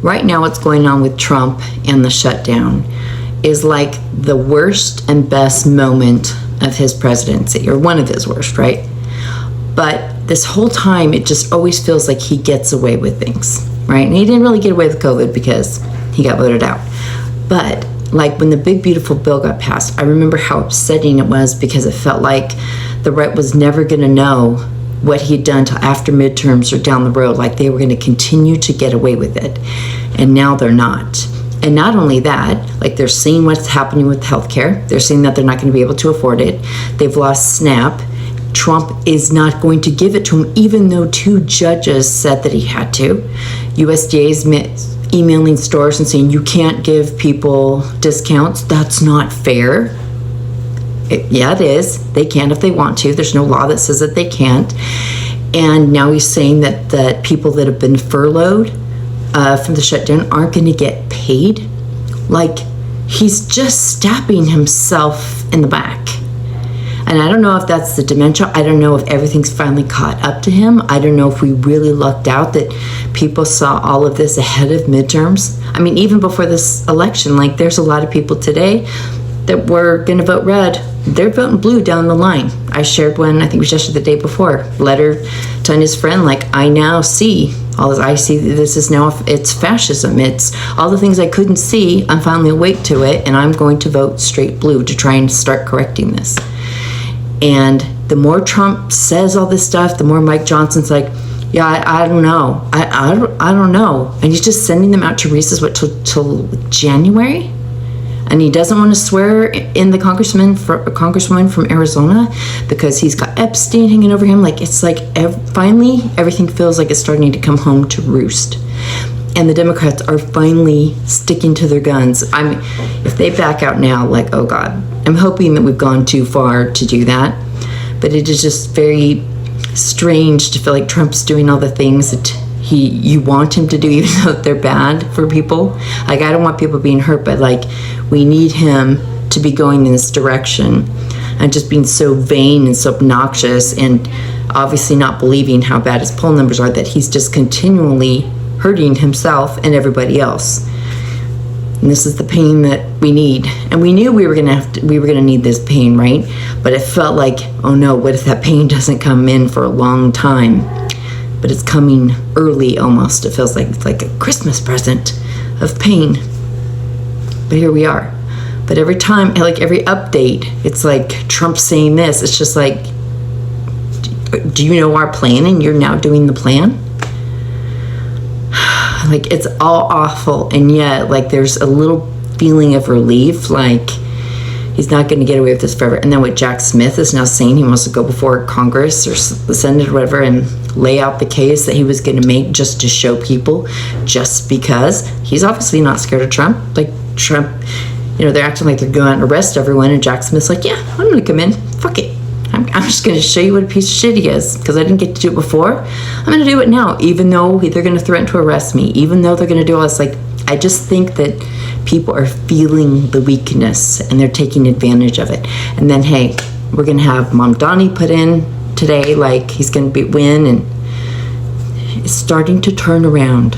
right now what's going on with Trump and the shutdown is like the worst and best moment of his presidency, or one of his worst, right? But this whole time, it just always feels like he gets away with things, right? And he didn't really get away with COVID because he got voted out. But like when the big beautiful bill got passed, I remember how upsetting it was because it felt like the right was never going to know what he'd done till after midterms or down the road, like they were going to continue to get away with it. And now they're not. And not only that, like they're seeing what's happening with healthcare. They're seeing that they're not going to be able to afford it. They've lost SNAP. Trump is not going to give it to him, even though 2 judges said that he had to. USDA is emailing stores and saying, you can't give people discounts. That's not fair. Yeah, it is. They can if they want to. There's no law that says that they can't. And now he's saying that people that have been furloughed from the shutdown aren't going to get paid. Like, he's just stabbing himself in the back. And I don't know if that's the dementia. I don't know if everything's finally caught up to him. I don't know if we really lucked out that people saw all of this ahead of midterms. I mean, even before this election, like there's a lot of people today that were going to vote red. They're voting blue down the line. I shared one, I think it was just the day before, letter to his friend, like, I now see all this. I see this is now, it's fascism. It's all the things I couldn't see. I'm finally awake to it, and I'm going to vote straight blue to try and start correcting this. And the more Trump says all this stuff, the more Mike Johnson's like, yeah, I don't know. I don't know. And he's just sending them out to recess, till January? And he doesn't want to swear in the congresswoman from Arizona because he's got Epstein hanging over him. Like, it's like finally everything feels like it's starting to come home to roost. And the Democrats are finally sticking to their guns. I mean, if they back out now, like, oh God, I'm hoping that we've gone too far to do that. But it is just very strange to feel like Trump's doing all the things that you want him to do, even though they're bad for people. Like, I don't want people being hurt, but like, we need him to be going in this direction and just being so vain and so obnoxious and obviously not believing how bad his poll numbers are, that he's just continually hurting himself and everybody else. And this is the pain that we need. And we knew we were gonna need this pain, right? But it felt like, oh no, what if that pain doesn't come in for a long time? But it's coming early almost. It feels like it's like a Christmas present of pain. But here we are. But every time, like every update, it's like Trump saying this. It's just like, do you know our plan and you're now doing the plan? Like, it's all awful. And yet, like, there's a little feeling of relief. Like, he's not going to get away with this forever. And then what Jack Smith is now saying, he wants to go before Congress or the Senate or whatever and lay out the case that he was going to make just to show people, just because he's obviously not scared of Trump. Like, Trump, you know, they're acting like they're going to arrest everyone, and Jack Smith's like, yeah, I'm going to come in. Fuck it. I'm just going to show you what a piece of shit he is, because I didn't get to do it before. I'm going to do it now, even though they're going to threaten to arrest me, even though they're going to do all this. Like, I just think that people are feeling the weakness and they're taking advantage of it. And then, hey, we're going to have Mamdani put in today, like he's going to win, and it's starting to turn around.